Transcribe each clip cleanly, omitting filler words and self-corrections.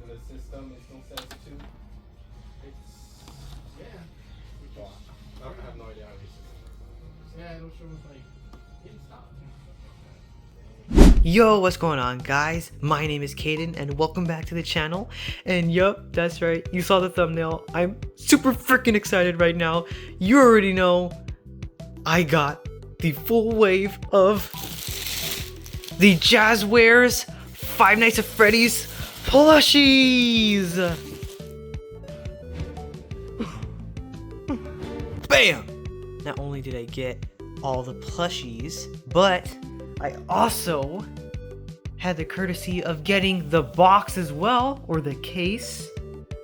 and the system is still sensitive. It's yeah. Well, I have no idea how these systems work. Yeah, it'll show us like install. Yo, what's going on, guys? My name is Caden and welcome back to the channel. And yup, that's right, you saw the thumbnail. I'm super freaking excited right now. You already know I got the full wave of the Jazwares Five Nights at Freddy's plushies. Bam! Not only did I get all the plushies, but I also had the courtesy of getting the box as well, or the case.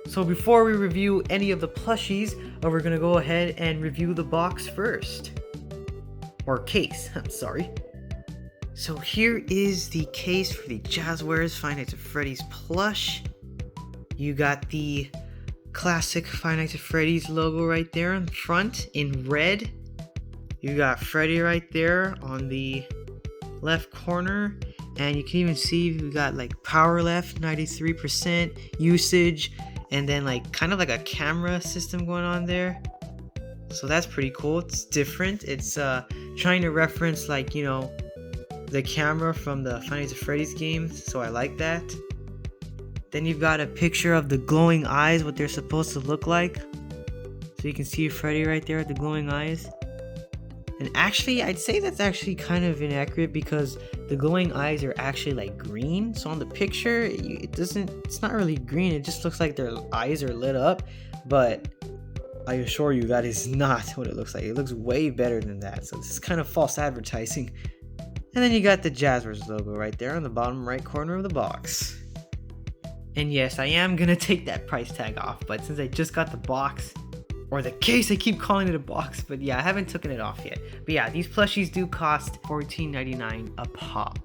So before we review any of the plushies, we're gonna go ahead and review the box first. Or case, I'm sorry. So here is the case for the Jazwares Five Nights at Freddy's plush. You got the classic Five Nights at Freddy's logo right there in front in red. You got Freddy right there on the left corner, and you can even see we got like power left 93% usage, and then like kind of like a camera system going on there. So that's pretty cool. It's different. It's trying to reference, like, you know, the camera from the Five Nights at Freddy's games, so I like that. Then you've got a picture of the glowing eyes, what they're supposed to look like. So you can see Freddy right there with the glowing eyes. And actually, I'd say that's actually kind of inaccurate because the glowing eyes are actually like green. So on the picture, it's not really green. It just looks like their eyes are lit up. But I assure you that is not what it looks like. It looks way better than that. So this is kind of false advertising. And then you got the Jazwares logo right there on the bottom right corner of the box. And yes, I am gonna take that price tag off, but since I just got the box, or the case, I keep calling it a box, but yeah, I haven't taken it off yet. But yeah, these plushies do cost $14.99 a pop.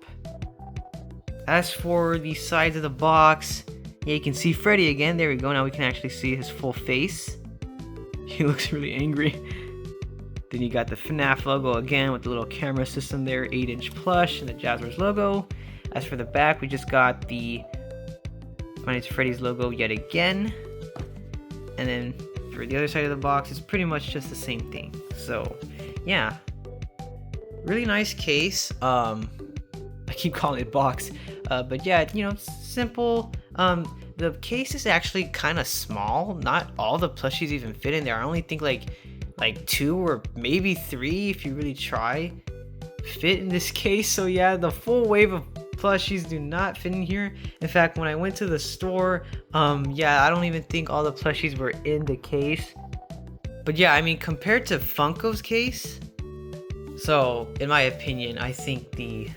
As for the sides of the box, yeah, you can see Freddy again. There we go. Now we can actually see his full face. He looks really angry. Then you got the FNAF logo again with the little camera system there, 8-inch plush, and the Jazwares logo. As for the back, we just got the Five Nights at Freddy's logo yet again. And then for the other side of the box, it's pretty much just the same thing. So yeah, really nice case. I keep calling it box, but yeah, you know, simple. The case is actually kind of small. Not all the plushies even fit in there. I only think like 2 or maybe 3, if you really try, fit in this case. So yeah, the full wave of plushies do not fit in here. In fact, when I went to the store, yeah, I don't even think all the plushies were in the case. But yeah, I mean, compared to Funko's case, so in my opinion, I think the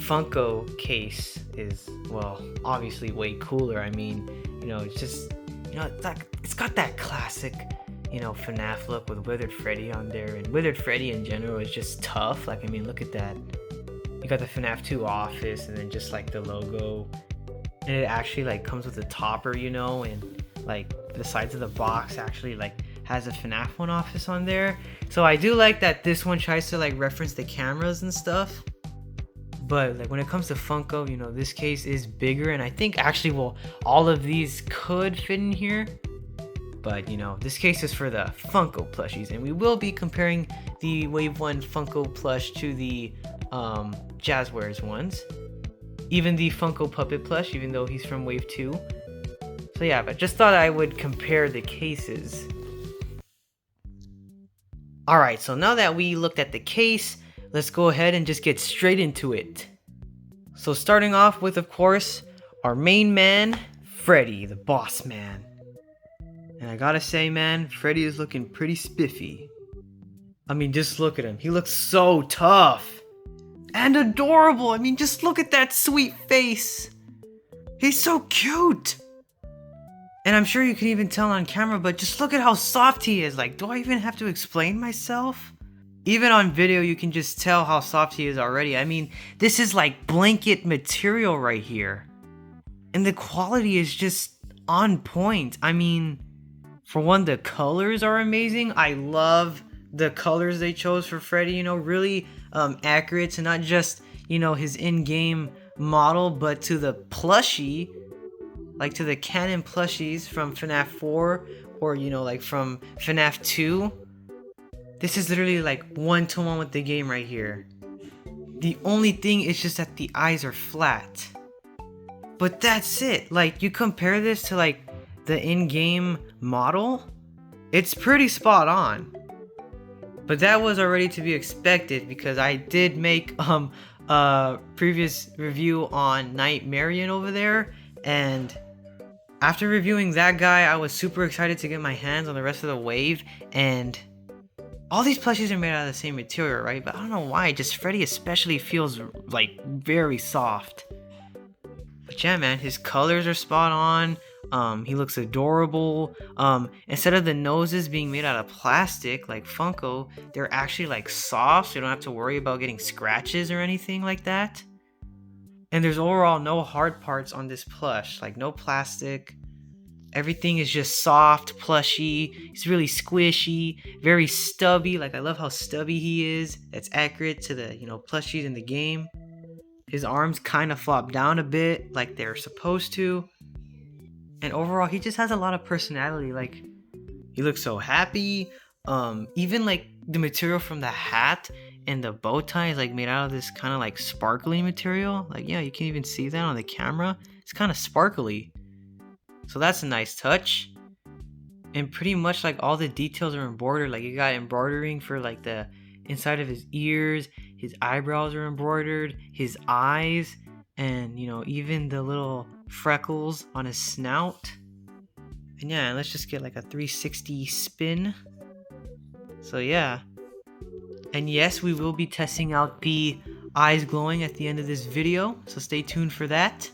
Funko case is, well, obviously way cooler. I mean, you know, it's just, you know, it's got that classic, you know, FNAF look with Withered Freddy on there, and Withered Freddy in general is just tough. Like, I mean, look at that. You got the FNAF 2 office, and then just like the logo, and it actually like comes with a topper, you know, and like the sides of the box actually like has a FNAF 1 office on there. So I do like that this one tries to like reference the cameras and stuff. But like when it comes to Funko, you know, this case is bigger, and I think actually, well, all of these could fit in here. But you know, this case is for the Funko plushies, and we will be comparing the Wave 1 Funko plush to the Jazwares ones. Even the Funko Puppet plush, even though he's from Wave 2. So yeah, but just thought I would compare the cases. Alright, so now that we looked at the case, let's go ahead and just get straight into it. So starting off with, of course, our main man, Freddy, the boss man. And I gotta say, man, Freddy is looking pretty spiffy. I mean, just look at him. He looks so tough. And adorable. I mean, just look at that sweet face. He's so cute. And I'm sure you can even tell on camera, but just look at how soft he is. Like, do I even have to explain myself? Even on video, you can just tell how soft he is already. I mean, this is like blanket material right here. And the quality is just on point. I mean, for one, the colors are amazing. I love the colors they chose for Freddy, you know, really accurate to not just, you know, his in-game model, but to the plushie, like to the canon plushies from FNAF 4 or, you know, like from FNAF 2, this is literally like one-to-one with the game right here. The only thing is just that the eyes are flat. But that's it. Like, you compare this to like the in-game model, it's pretty spot on. But that was already to be expected because I did make a previous review on Nightmarian over there, and after reviewing that guy, I was super excited to get my hands on the rest of the wave, and all these plushies are made out of the same material, right? But I don't know why, just Freddy especially feels like very soft. But yeah, man, his colors are spot on. He looks adorable. Instead of the noses being made out of plastic like Funko, they're actually like soft, so you don't have to worry about getting scratches or anything like that. And there's overall no hard parts on this plush, like no plastic. Everything is just soft, plushy. He's really squishy, very stubby. Like, I love how stubby he is. That's accurate to the, you know, plushies in the game. His arms kind of flop down a bit, like they're supposed to. And overall, he just has a lot of personality. Like, he looks so happy. Even like the material from the hat and the bow tie is like made out of this kind of like sparkly material. Like, yeah, you can even see that on the camera. It's kind of sparkly. So that's a nice touch. And pretty much like all the details are embroidered. Like, you got embroidering for like the inside of his ears. His eyebrows are embroidered. His eyes. And, you know, even the little freckles on his snout. And yeah, let's just get like a 360 spin. So yeah. And yes, we will be testing out the eyes glowing at the end of this video. So stay tuned for that.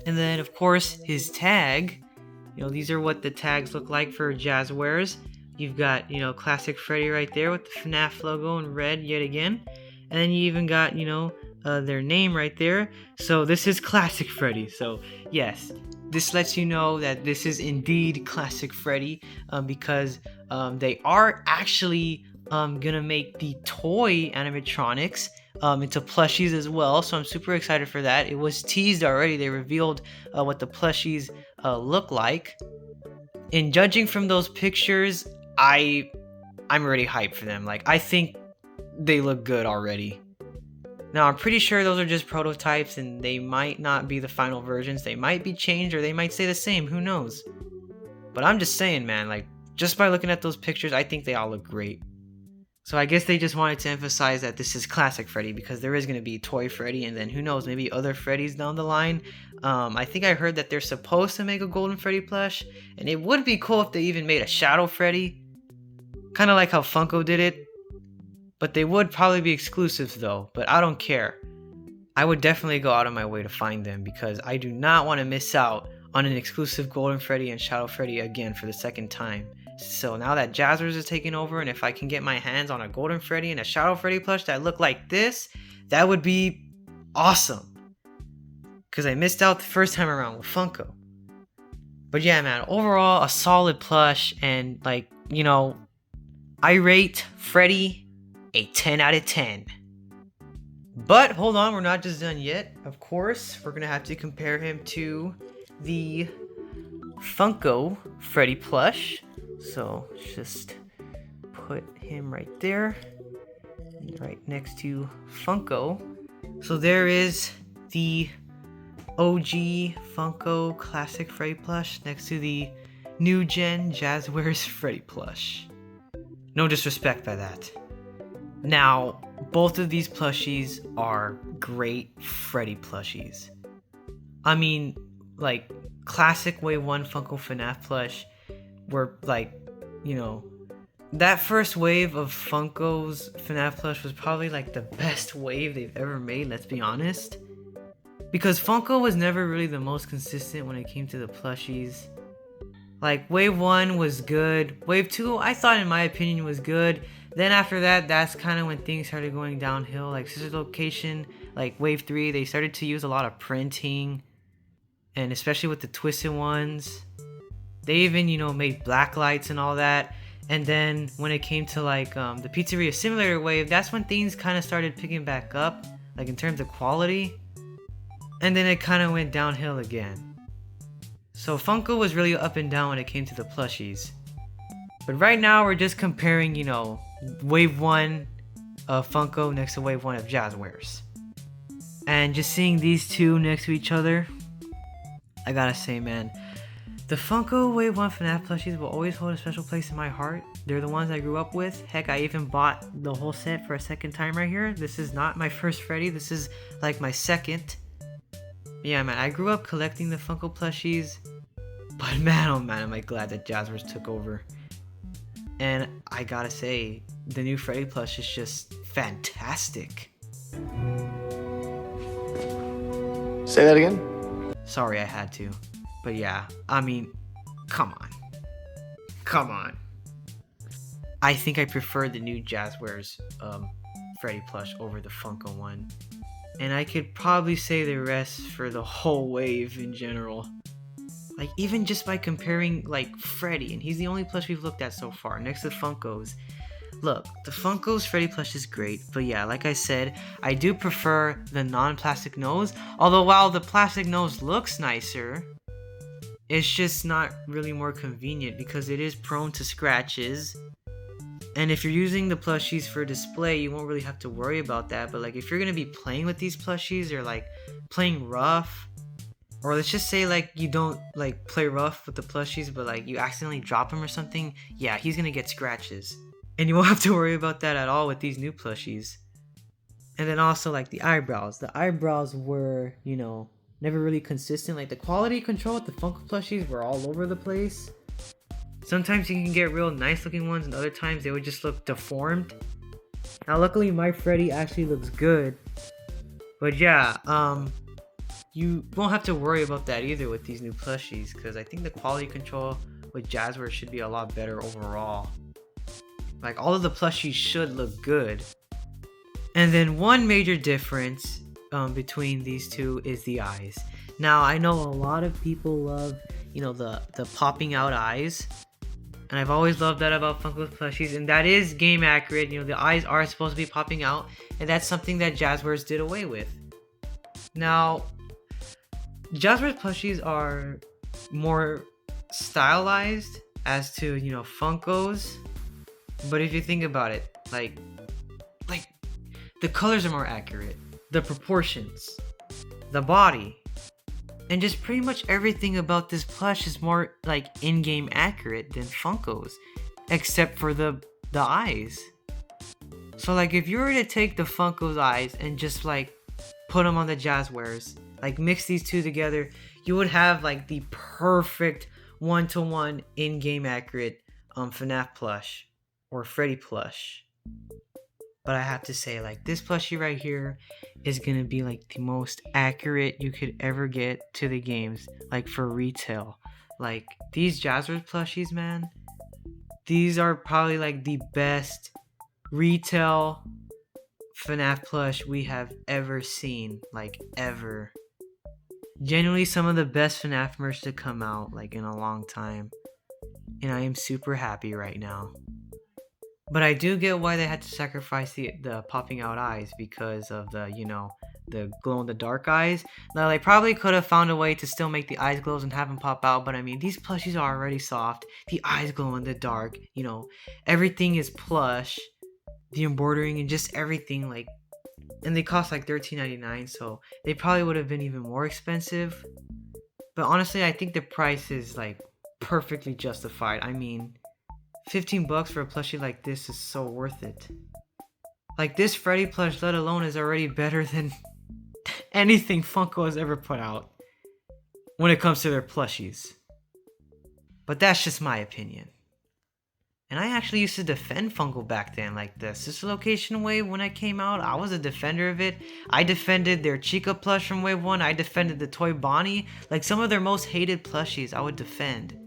And then, of course, his tag. You know, these are what the tags look like for Jazwares. You've got, you know, classic Freddy right there with the FNAF logo in red yet again. And then you even got, you know, their name right there. So this is classic Freddy. So yes, this lets you know that this is indeed classic Freddy, because they are actually gonna make the toy animatronics into plushies as well. So I'm super excited for that. It was teased already. They revealed what the plushies look like. And judging from those pictures, I'm already hyped for them. Like, I think they look good already. Now, I'm pretty sure those are just prototypes and they might not be the final versions. They might be changed or they might stay the same. Who knows? But I'm just saying, man, like, just by looking at those pictures, I think they all look great. So I guess they just wanted to emphasize that this is classic Freddy, because there is going to be toy Freddy, and then who knows, maybe other Freddys down the line. I think I heard that they're supposed to make a Golden Freddy plush, and it would be cool if they even made a Shadow Freddy. Kind of like how Funko did it. But they would probably be exclusives though, but I don't care. I would definitely go out of my way to find them, because I do not want to miss out on an exclusive Golden Freddy and Shadow Freddy again for the second time. So now that Jazwares is taking over, and if I can get my hands on a Golden Freddy and a Shadow Freddy plush that look like this, that would be awesome. Because I missed out the first time around with Funko. But yeah, man, overall a solid plush, and like, you know, I rate Freddy a 10 out of 10. But hold on, we're not just done yet. Of course, we're gonna have to compare him to the Funko Freddy plush. So just put him right there, right next to Funko. So there is the OG Funko Classic Freddy plush next to the new gen Jazwares Freddy plush. No disrespect by that. Now, both of these plushies are great Freddy plushies. I mean, like, classic Wave 1 Funko FNAF plush were like, you know, that first wave of Funko's FNAF plush was probably like the best wave they've ever made, let's be honest. Because Funko was never really the most consistent when it came to the plushies. Like, Wave 1 was good. Wave 2, I thought, in my opinion, was good. Then after that, that's kind of when things started going downhill. Like, Scissor Location, like Wave 3, they started to use a lot of printing. And especially with the twisted ones. They even, you know, made black lights and all that. And then when it came to like the Pizzeria Simulator wave, that's when things kind of started picking back up. Like, in terms of quality. and then it kind of went downhill again. So Funko was really up and down when it came to the plushies. But right now we're just comparing, you know, wave 1 of Funko next to wave 1 of Jazwares. And just seeing these two next to each other, I gotta say, man, the Funko Wave 1 FNAF plushies will always hold a special place in my heart. They're the ones I grew up with. Heck, I even bought the whole set for a second time right here. This is not my first Freddy. This is like my second. Yeah, man, I grew up collecting the Funko plushies. But man, oh man, am I glad that Jazwares took over. And I gotta say, the new Freddy plush is just fantastic. Say that again? Sorry, I had to. But yeah, I mean, come on. Come on. I think I prefer the new Jazwares Freddy plush over the Funko one. And I could probably say the rest for the whole wave in general. Like, even just by comparing, like, Freddy, and he's the only plush we've looked at so far, next to Funko's. Look, the Funko's Freddy plush is great, but yeah, like I said, I do prefer the non-plastic nose. Although, while the plastic nose looks nicer, it's just not really more convenient because it is prone to scratches. And if you're using the plushies for display, you won't really have to worry about that. But like, if you're gonna be playing with these plushies or like playing rough, or let's just say like you don't like play rough with the plushies, but like you accidentally drop him or something, yeah, he's gonna get scratches. And you won't have to worry about that at all with these new plushies. And then also like the eyebrows. The eyebrows were, you know, never really consistent. Like the quality control with the Funko plushies were all over the place. Sometimes you can get real nice looking ones, and other times they would just look deformed. Now luckily my Freddy actually looks good. But yeah, you won't have to worry about that either with these new plushies, because I think the quality control with Jazwares should be a lot better overall. Like, all of the plushies should look good. And then one major difference between these two is the eyes. Now, I know a lot of people love, you know, the popping out eyes. And I've always loved that about Funko plushies. And that is game accurate. You know, the eyes are supposed to be popping out. And that's something that Jazwares did away with. Now, Jazwares plushies are more stylized as to, you know, Funko's. But if you think about it, like the colors are more accurate, the proportions, the body, and just pretty much everything about this plush is more like in-game accurate than Funko's, except for the eyes. So like if you were to take the Funko's eyes and just like put them on the Jazwares, like mix these two together, you would have like the perfect one-to-one in-game accurate FNAF plush. Or Freddy plush. But I have to say, like, this plushie right here is gonna be like the most accurate you could ever get to the games, like for retail. Like, these Jazwares plushies, man, these are probably like the best retail FNAF plush we have ever seen, like ever. Genuinely some of the best FNAF merch to come out like in a long time. And I am super happy right now. But I do get why they had to sacrifice the popping out eyes because of the, you know, the glow in the dark eyes. Now they probably could have found a way to still make the eyes glow and have them pop out, but I mean, these plushies are already soft. The eyes glow in the dark, you know, everything is plush. The embroidering and just everything, like, and they cost like $13.99, so they probably would have been even more expensive. But honestly, I think the price is like perfectly justified. I mean, $15 for a plushie like this is so worth it. Like, this Freddy plush, let alone, is already better than anything Funko has ever put out when it comes to their plushies. But that's just my opinion. And I actually used to defend Funko back then. Like, the Sister Location wave, when I came out, I was a defender of it. I defended their Chica plush from wave 1. I defended the Toy Bonnie. Like, some of their most hated plushies I would defend.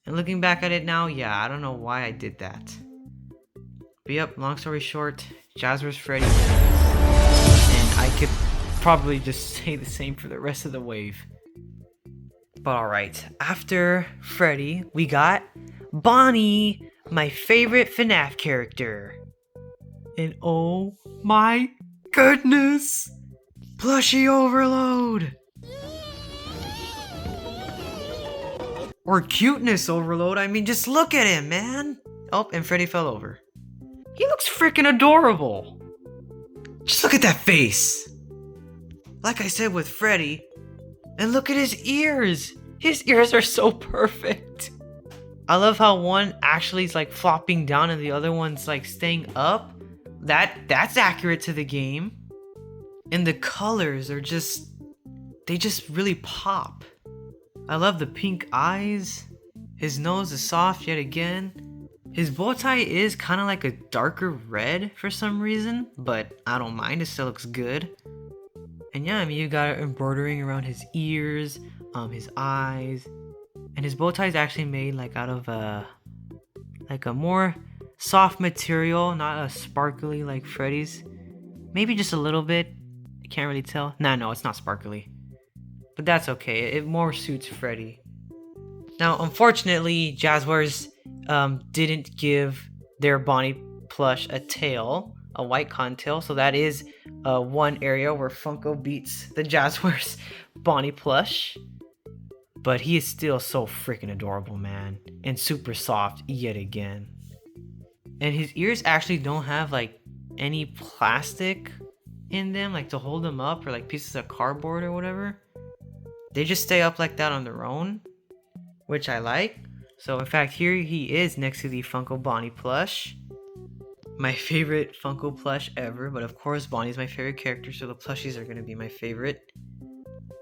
And looking back at it now, yeah, I don't know why I did that. But yep, long story short, Jazwares Freddy wins. And I could probably just say the same for the rest of the wave. But alright, after Freddy, we got Bonnie, my favorite FNAF character. And oh my goodness! Plushie overload! Or cuteness overload. I mean, just look at him, man. Oh, and Freddy fell over. He looks freaking adorable. Just look at that face. Like I said with Freddy. And look at his ears. His ears are so perfect. I love how one actually is like flopping down and the other one's like staying up. That's accurate to the game. And the colors are just, they just really pop. I love the pink eyes. His nose is soft yet again. His bow tie is kind of like a darker red for some reason, but I don't mind, it still looks good. And yeah, I mean, you got embroidering around his ears, his eyes, and his bow tie is actually made like out of like a more soft material, not a sparkly like Freddy's. Maybe just a little bit. I can't really tell. No, it's not sparkly. But that's okay. It more suits Freddy. Now, unfortunately, Jazwares didn't give their Bonnie plush a tail, a white cotton tail. So that is one area where Funko beats the Jazwares Bonnie plush. But he is still so freaking adorable, man. And super soft yet again. And his ears actually don't have like any plastic in them, like to hold them up, or like pieces of cardboard or whatever. They just stay up like that on their own, which I like. So in fact, here he is next to the Funko Bonnie plush. My favorite Funko plush ever, but of course Bonnie's my favorite character, so the plushies are going to be my favorite.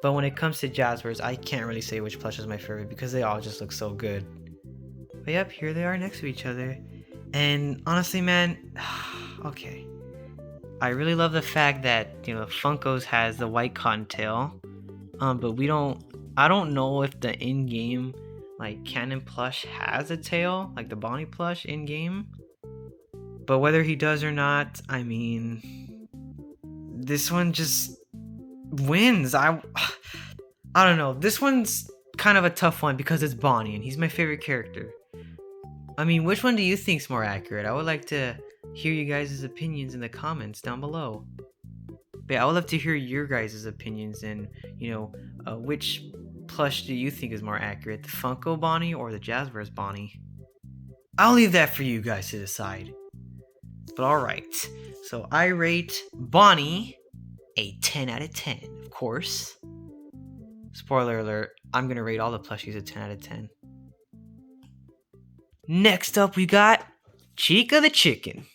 But when it comes to Jazwares, I can't really say which plush is my favorite because they all just look so good. But yep, here they are next to each other. And honestly, man, okay. I really love the fact that, you know, Funko's has the white cottontail. But I don't know if the in-game, like, canon plush has a tail, like the Bonnie plush in-game. But whether he does or not, I mean, this one just wins. I don't know. This one's kind of a tough one because it's Bonnie and he's my favorite character. I mean, which one do you think's more accurate? I would like to hear you guys' opinions in the comments down below. But yeah, I would love to hear your guys' opinions and, you know, which plush do you think is more accurate? The Funko Bonnie or the Jazwares Bonnie? I'll leave that for you guys to decide. But alright, so I rate Bonnie a 10 out of 10, of course. Spoiler alert, I'm gonna rate all the plushies a 10 out of 10. Next up, we got Chica the Chicken.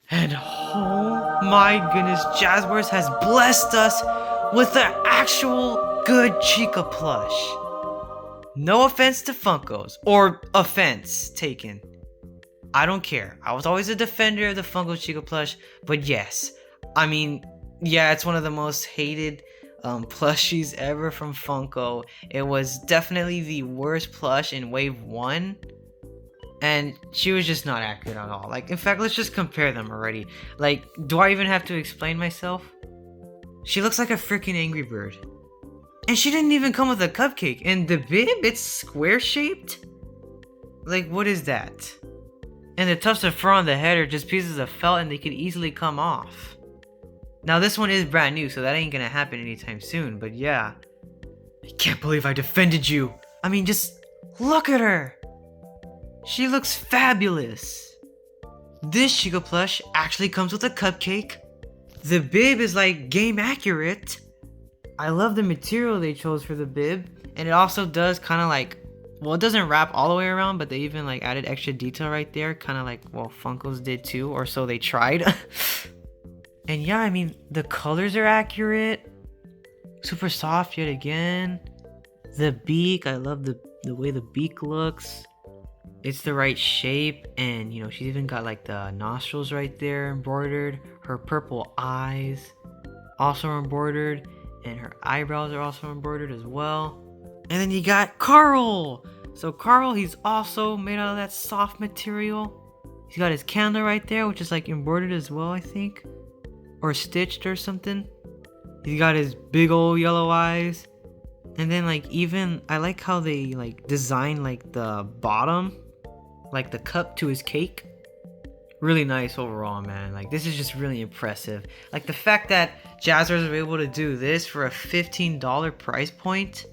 And oh my goodness, Jazwares has blessed us with an actual good Chica plush. No offense to Funkos, or offense taken. I don't care. I was always a defender of the Funko Chica plush, but yes, I mean, yeah, it's one of the most hated plushies ever from Funko. It was definitely the worst plush in Wave 1. And she was just not accurate at all. Like, in fact, let's just compare them already. Like, do I even have to explain myself? She looks like a freaking Angry Bird. And she didn't even come with a cupcake. And the bib, it's square shaped? Like, what is that? And the tufts of fur on the head are just pieces of felt and they could easily come off. Now, this one is brand new, so that ain't gonna happen anytime soon. But yeah. I can't believe I defended you. I mean, just look at her. She looks fabulous. This Chica plush actually comes with a cupcake. The bib is like game accurate. I love the material they chose for the bib. And it also does kind of like, well, it doesn't wrap all the way around, but they even like added extra detail right there. Kind of like, well, Funko's did too, or so they tried. And yeah, I mean, the colors are accurate. Super soft yet again. The beak, I love the way the beak looks. It's the right shape, and you know, she's even got like the nostrils right there embroidered. Her purple eyes also embroidered, and her eyebrows are also embroidered as well. And then you got Carl. So Carl, he's also made out of that soft material. He's got his candle right there, which is like embroidered as well, I think, or stitched or something. He's got his big old yellow eyes. And then like, even I like how they like design like the bottom, like the cup to his cake, really nice overall, man. Like, this is just really impressive. Like, the fact that Jazwares were able to do this for a $15 price point.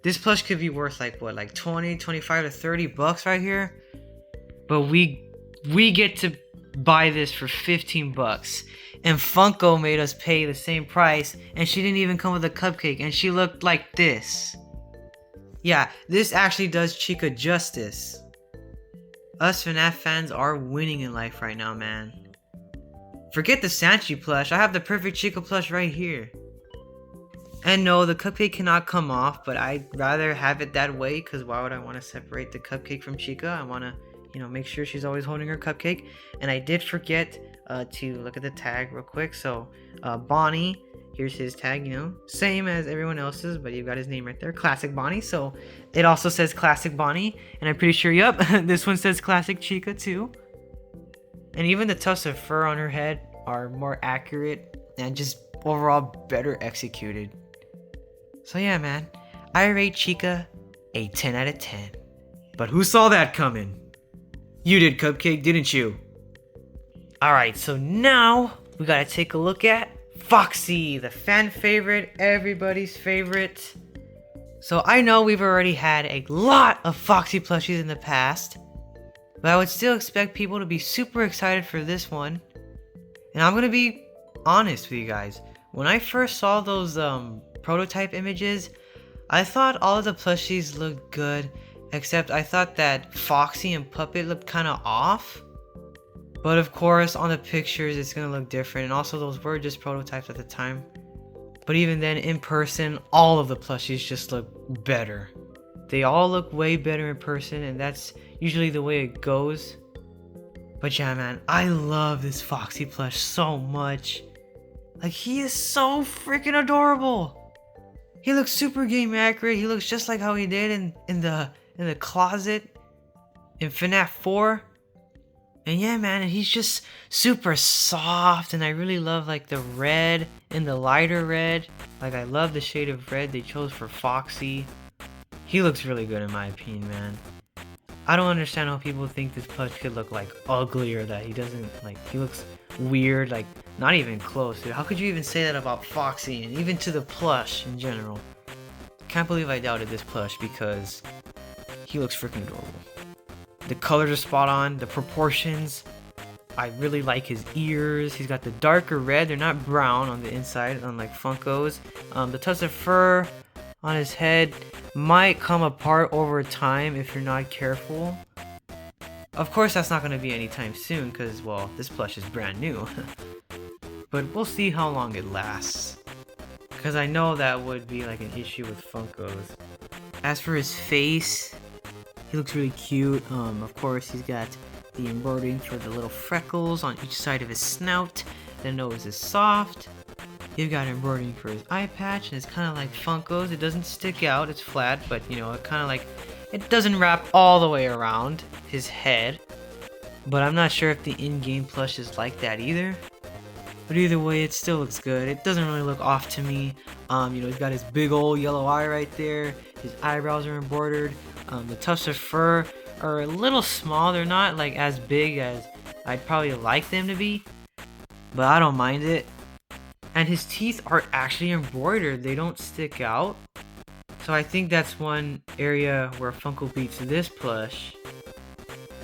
This plush could be worth like what, like 20, 25 to 30 bucks right here. But we get to buy this for 15 bucks. And Funko made us pay the same price, and she didn't even come with a cupcake, and she looked like this. Yeah, this actually does Chica justice. Us FNAF fans are winning in life right now, man. Forget the Sanchi plush, I have the perfect Chica plush right here. And no, the cupcake cannot come off, but I'd rather have it that way, because why would I want to separate the cupcake from Chica? I want to, you know, make sure she's always holding her cupcake. And I did forget to look at the tag real quick. So Bonnie, here's his tag, you know, same as everyone else's, but you've got his name right there, Classic Bonnie. So it also says Classic Bonnie, and I'm pretty sure, yep, this one says Classic Chica too. And even the tufts of fur on her head are more accurate and just overall better executed. So yeah, man, I rate Chica a 10 out of 10. But who saw that coming? You did, Cupcake, didn't you? Alright, so now we gotta take a look at Foxy, the fan favorite, everybody's favorite. So I know we've already had a lot of Foxy plushies in the past, but I would still expect people to be super excited for this one. And I'm gonna be honest with you guys. When I first saw those prototype images, I thought all of the plushies looked good, except I thought that Foxy and Puppet looked kind of off. But of course, on the pictures, it's gonna look different, and also those were just prototypes at the time. But even then, in person, all of the plushies just look better. They all look way better in person, and that's usually the way it goes. But yeah, man, I love this Foxy plush so much. Like, he is so freaking adorable. He looks super game accurate. He looks just like how he did in the closet in FNAF 4. And yeah, man, he's just super soft, and I really love like the red and the lighter red. Like, I love the shade of red they chose for Foxy. He looks really good in my opinion, man. I don't understand how people think this plush could look like ugly, or that he doesn't, like, he looks weird, like not even close, dude. How could you even say that about Foxy, and even to the plush in general? Can't believe I doubted this plush, because he looks freaking adorable. The colors are spot on, the proportions. I really like his ears. He's got the darker red, they're not brown on the inside, unlike Funko's. The tufts of fur on his head might come apart over time if you're not careful. Of course, that's not going to be anytime soon, because, well, this plush is brand new. But we'll see how long it lasts, because I know that would be like an issue with Funko's. As for his face, he looks really cute. Of course, he's got the embroidering for the little freckles on each side of his snout. The nose is soft. You've got embroidering for his eye patch, and it's kind of like Funko's. It doesn't stick out, it's flat, but you know, it kind of like, it doesn't wrap all the way around his head. But I'm not sure if the in-game plush is like that either. But either way, it still looks good. It doesn't really look off to me. You know, he's got his big old yellow eye right there. His eyebrows are embroidered. The tufts of fur are a little small. They're not like as big as I'd probably like them to be, but I don't mind it. And his teeth are actually embroidered. They don't stick out. So I think that's one area where Funko beats this plush.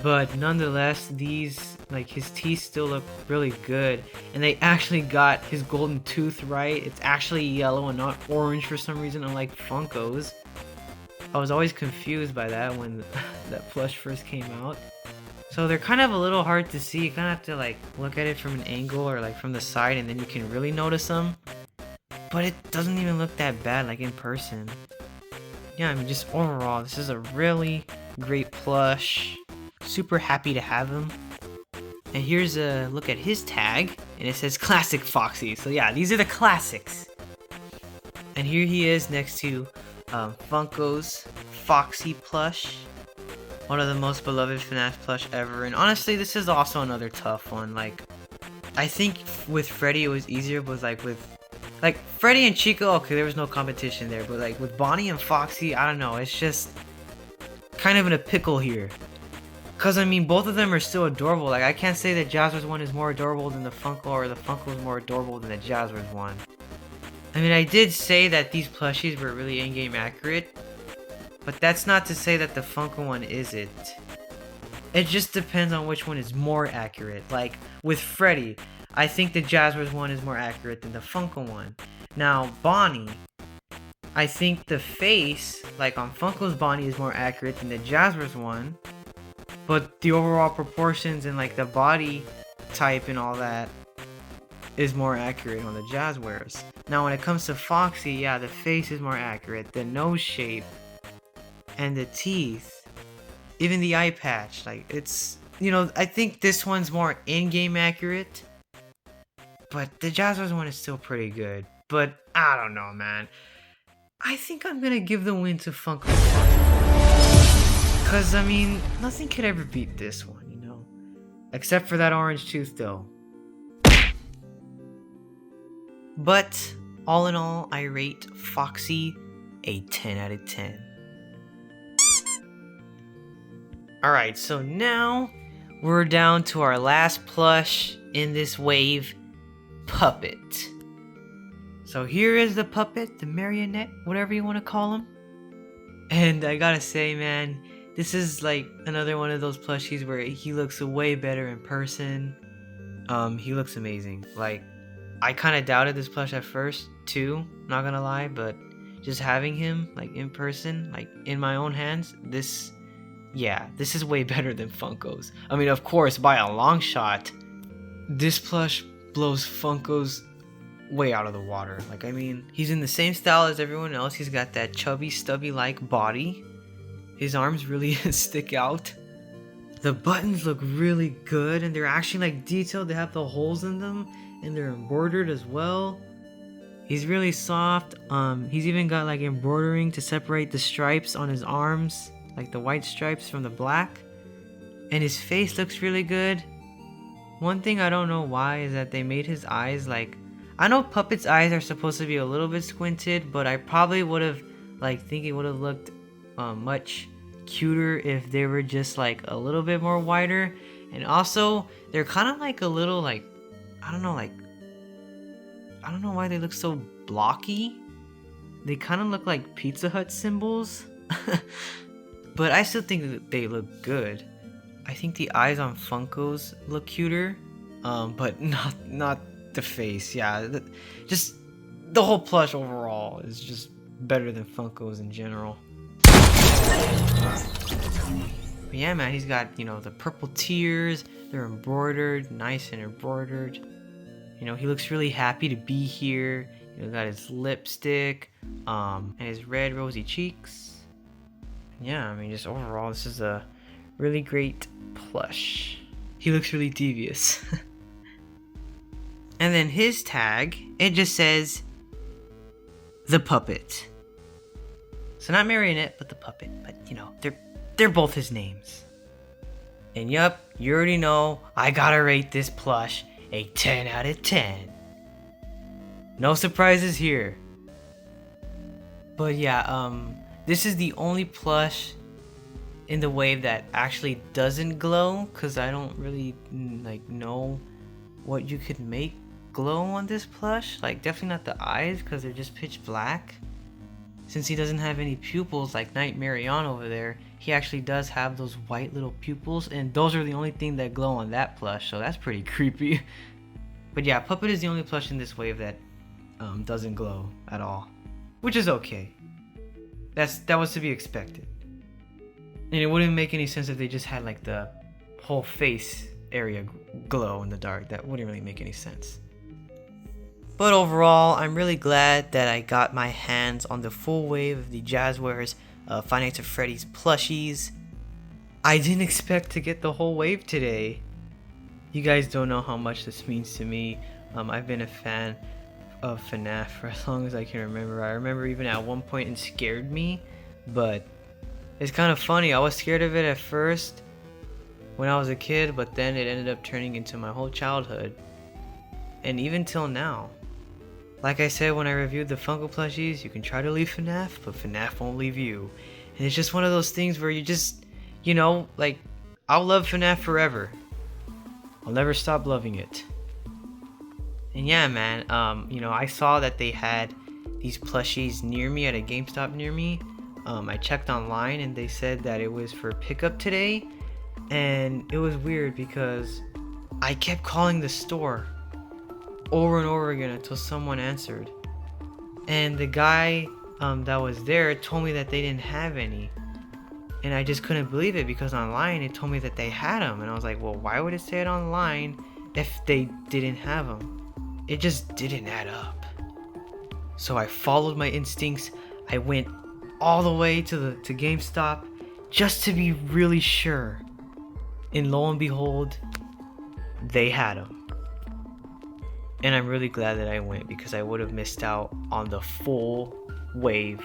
But nonetheless, these, like, his teeth still look really good. And they actually got his golden tooth right. It's actually yellow and not orange for some reason, unlike Funko's. I was always confused by that when that plush first came out. So they're kind of a little hard to see. You kind of have to like look at it from an angle or like from the side, and then you can really notice them. But it doesn't even look that bad like in person. Yeah, I mean, just overall, this is a really great plush. Super happy to have him. And here's a look at his tag, and it says Classic Foxy. So yeah, these are the classics. And here he is next to Funko's Foxy plush. One of the most beloved FNAF plush ever. And honestly, this is also another tough one. Like, I think with Freddy it was easier, but like with like Freddy and Chica, okay, there was no competition there. But like with Bonnie and Foxy, I don't know, it's just kind of in a pickle here. Cause I mean, both of them are still adorable. Like I can't say that Jazwares one is more adorable than the Funko, or the Funko is more adorable than the Jazwares one. I mean, I did say that these plushies were really in-game accurate, but that's not to say that the Funko one isn't. It just depends on which one is more accurate. Like with Freddy, I think the Jazwares one is more accurate than the Funko one. Now Bonnie, I think the face, like on Funko's Bonnie, is more accurate than the Jazwares one. But the overall proportions and like the body type and all that is more accurate on the Jazwares. Now when it comes to Foxy, yeah, the face is more accurate. The nose shape and the teeth, even the eye patch, like it's, you know, I think this one's more in-game accurate. But the Jazwares one is still pretty good. But I don't know, man. I think I'm gonna give the win to Funko. Cause I mean, nothing could ever beat this one, you know? Except for that orange tooth though. But, all in all, I rate Foxy a 10 out of 10. Alright, so now we're down to our last plush in this wave, Puppet. So here is the puppet, the marionette, whatever you want to call him. And I gotta say, man, this is like another one of those plushies where he looks way better in person. He looks amazing. Like, I kind of doubted this plush at first too, not gonna lie, but just having him like in person, like in my own hands, this is way better than Funko's. I mean, of course, by a long shot, this plush blows Funko's way out of the water. Like, I mean, he's in the same style as everyone else. He's got that chubby, stubby-like body. His arms really stick out. The buttons look really good, and they're actually like detailed. They have the holes in them, and they're embroidered as well. He's really soft. He's even got like embroidering to separate the stripes on his arms, like the white stripes from the black. And his face looks really good. One thing I don't know why is that they made his eyes like, I know Puppet's eyes are supposed to be a little bit squinted, but I probably would have think it would have looked much cuter if they were just like a little bit more wider. And also they're kind of like a little like, I don't know why they look so blocky. They kind of look like Pizza Hut symbols. But I still think that they look good. I think the eyes on Funko's look cuter, but not the face. Yeah, just the whole plush overall is just better than Funko's in general. But yeah, man, he's got, you know, the purple tears. They're embroidered, nice and embroidered. You know, he looks really happy to be here. You know, got his lipstick, and his red rosy cheeks. Yeah, I mean, just overall, this is a really great plush. He looks really devious. And then his tag, it just says, the puppet. So not marionette, but the puppet. But, you know, they're both his names. And yup, you already know, I gotta rate this plush a 10 out of 10. No surprises here. But yeah, this is the only plush in the wave that actually doesn't glow, because I don't really like know what you could make glow on this plush. Like, definitely not the eyes, because they're just pitch black. Since he doesn't have any pupils like Nightmare on over there, he actually does have those white little pupils, and those are the only thing that glow on that plush, so that's pretty creepy. But yeah, Puppet is the only plush in this wave that doesn't glow at all, which is okay. That was to be expected. And it wouldn't make any sense if they just had like the whole face area glow in the dark. That wouldn't really make any sense. But overall, I'm really glad that I got my hands on the full wave of the Jazwares Five Nights at Freddy's plushies. I didn't expect to get the whole wave today. You guys don't know how much this means to me. I've been a fan of FNAF for as long as I can remember. I remember even at one point it scared me, but it's kind of funny. I was scared of it at first when I was a kid, but then it ended up turning into my whole childhood. And even till now. Like I said when I reviewed the Funko plushies, you can try to leave FNAF, but FNAF won't leave you. And it's just one of those things where you just, you know, like, I'll love FNAF forever. I'll never stop loving it. And yeah, man, you know, I saw that they had these plushies near me at a GameStop near me. I checked online and they said that it was for pickup today. And it was weird because I kept calling the store over and over again until someone answered. And the guy that was there told me that they didn't have any. And I just couldn't believe it because online it told me that they had them. And I was like, well, why would it say it online if they didn't have them? It just didn't add up. So I followed my instincts. I went all the way to GameStop just to be really sure. And lo and behold, they had them. And I'm really glad that I went because I would have missed out on the full wave.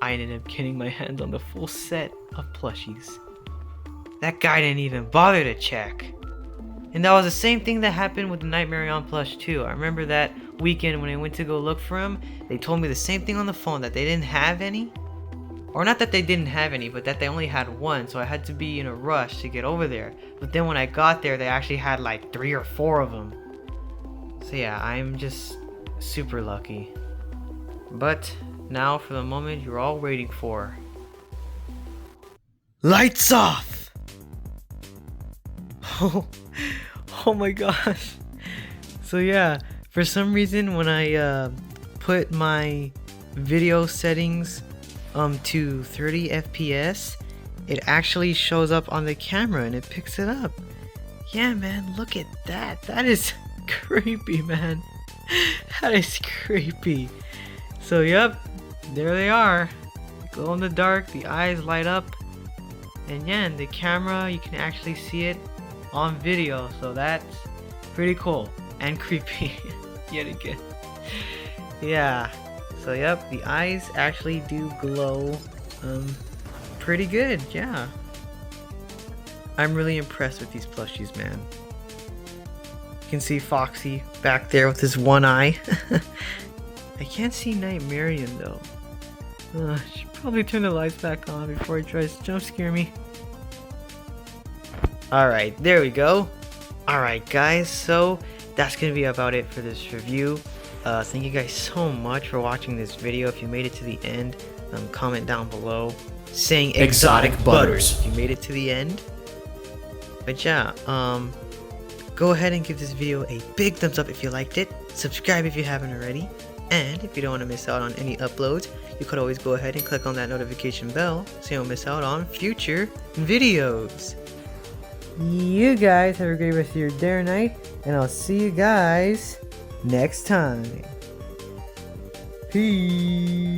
I ended up getting my hands on the full set of plushies. That guy didn't even bother to check. And that was the same thing that happened with the Nightmare on Plush too. I remember that weekend when I went to go look for him, they told me the same thing on the phone, that they didn't have any. Or not that they didn't have any, but that they only had one, so I had to be in a rush to get over there. But then when I got there, they actually had like 3 or 4 of them. So yeah, I'm just super lucky. But now for the moment you're all waiting for. Lights off! Oh my gosh. So yeah, for some reason when I put my video settings to 30 FPS, it actually shows up on the camera and it picks it up. Yeah, man, look at that. That is creepy, man. That is creepy. So yep, there they are. Glow in the dark, the eyes light up. And yeah, in the camera you can actually see it on video, so that's pretty cool and creepy yet again. Yeah, so yep, the eyes actually do glow pretty good. Yeah, I'm really impressed with these plushies, man. You can see Foxy back there with his one eye. I can't see Nightmarian though. Should probably turn the lights back on before he tries to jump scare me. Alright, there we go. Alright guys, so that's gonna be about it for this review. Thank you guys so much for watching this video. If you made it to the end, comment down below saying exotic butters if you made it to the end. But yeah, go ahead and give this video a big thumbs up if you liked it. Subscribe if you haven't already. And if you don't want to miss out on any uploads, you could always go ahead and click on that notification bell so you don't miss out on future videos. You guys have a great rest of your day or night, and I'll see you guys next time. Peace.